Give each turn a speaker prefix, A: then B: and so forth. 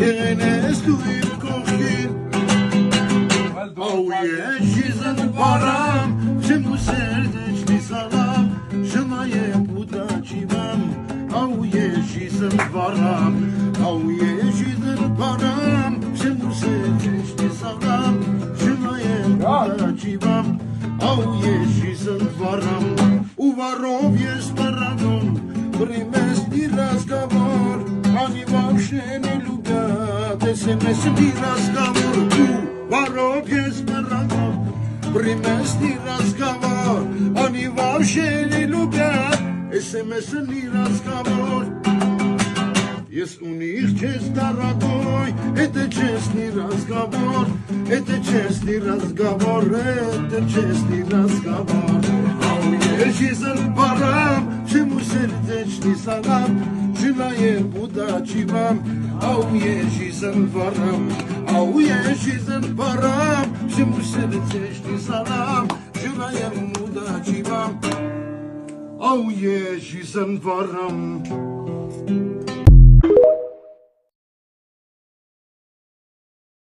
A: եղենես դու իր կողքին Au ieșiți-n param și mu serdești ni salam și mai e puta-ci-vam Au ieșiți-n param Au ieșiți-n param și mu serdești ni salam și mai e puta-ci-vam Au ieșiți-n param Uvarov jest paradon Primesc din разговор Они вообще не любят СМС и разговор Uvarov jest paradon Primesc din разговор Они вообще не любят СМС и разговор Есть у них честь, дорогой Это честный разговор Это честный разговор Это честный разговор Ieșiți-n param și mu serdečni salam Și la e budaci-vam Au ieșiți-n param Au ieșiți-n param și mu serdečni salam Și la e budaci-vam Au ieșiți-n param